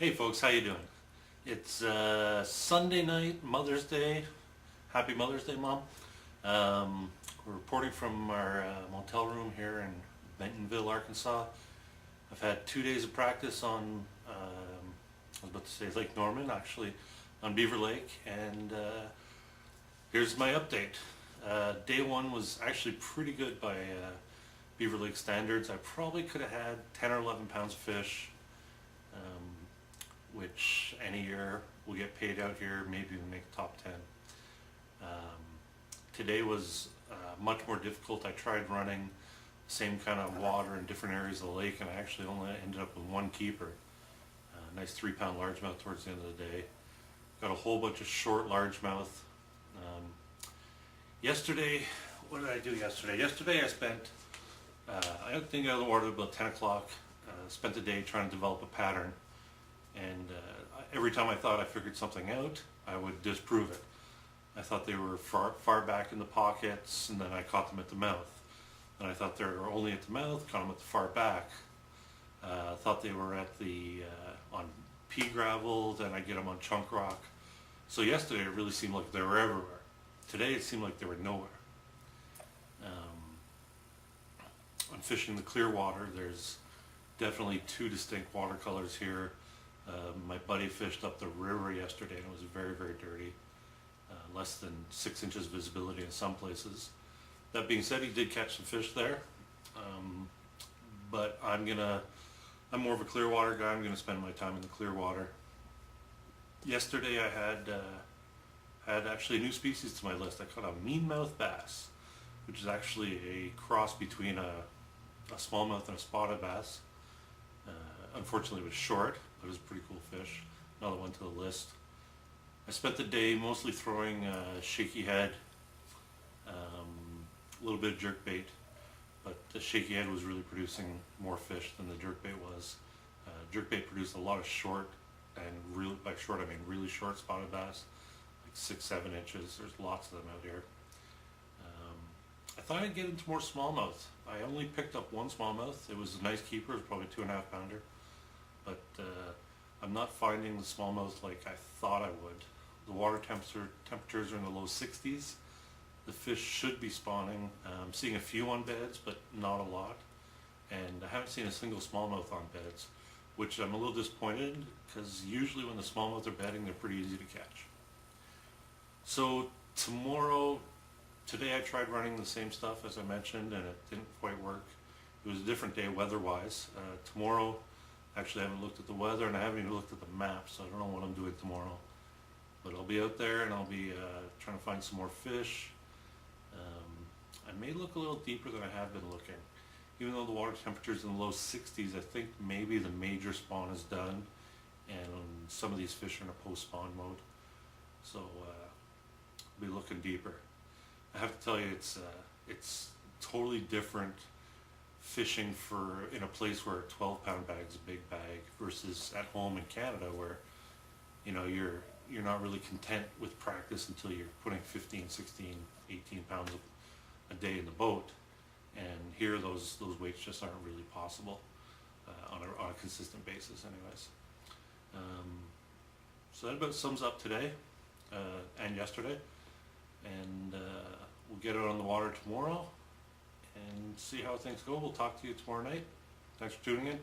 Hey folks, how you doing? It's Sunday night, Mother's Day. Happy Mother's Day, Mom. We're reporting from our motel room here in Bentonville, Arkansas. I've had 2 days of practice on, I was about to say Lake Norman, actually on Beaver Lake, and here's my update. Day one was actually pretty good by Beaver Lake standards. I probably could have had 10 or 11 pounds of fish. Which any year will get paid out here, maybe we make top 10. Today was much more difficult. I tried running the same kind of water in different areas of the lake, and I actually only ended up with one keeper. Nice 3-pound largemouth towards the end of the day. Got a whole bunch of short largemouth. Yesterday, what did I do yesterday? Yesterday I spent, I got the thing out of the water about 10 o'clock, spent the day trying to develop a pattern. And every time I thought I figured something out, I would disprove it. I thought they were far back in the pockets, and then I caught them at the mouth. And I thought they were only at the mouth, caught them at the far back. Thought they were at the on pea gravel, then I get them on chunk rock. So yesterday it really seemed like they were everywhere. Today it seemed like they were nowhere. I'm fishing the clear water. There's definitely two distinct watercolors here. My buddy fished up the river yesterday and it was very, very dirty. Less than 6 inches visibility in some places. That being said, he did catch some fish there. But I'm more of a clear water guy. I'm gonna spend my time in the clear water. Yesterday I had actually a new species to my list. I caught a meanmouth bass, which is actually a cross between a smallmouth and a spotted bass. Unfortunately it was short, but it was a pretty cool fish. Another one to the list. I spent the day mostly throwing shaky head, a little bit of jerkbait, but the shaky head was really producing more fish than the jerkbait was. Jerkbait produced a lot of short, and really, by short I mean really short spotted bass, like 6-7 inches. There's lots of them out here. I thought I'd get into more smallmouth. I only picked up one smallmouth. It was a nice keeper. It was probably 2.5 pounder. But I'm not finding the smallmouth like I thought I would. The water temperatures are in the low 60s. The fish should be spawning. I'm seeing a few on beds, but not a lot. And I haven't seen a single smallmouth on beds, which I'm a little disappointed because usually when the smallmouth are bedding, they're pretty easy to catch. So today I tried running the same stuff as I mentioned, and it didn't quite work. It was a different day weather-wise. Tomorrow, actually I haven't looked at the weather and I haven't even looked at the map, so I don't know what I'm doing tomorrow. But I'll be out there and I'll be trying to find some more fish. I may look a little deeper than I have been looking. Even though the water temperature's in the low 60s, I think maybe the major spawn is done and some of these fish are in a post-spawn mode. So I'll be looking deeper. I have to tell you, it's totally different fishing in a place where a 12-pound bag is a big bag versus at home in Canada where you're not really content with practice until you're putting 15, 16, 18 pounds a day in the boat, and here those weights just aren't really possible on a consistent basis anyways. So that about sums up today and yesterday, and we'll get out on the water tomorrow and see how things go. We'll talk to you tomorrow night. Thanks for tuning in.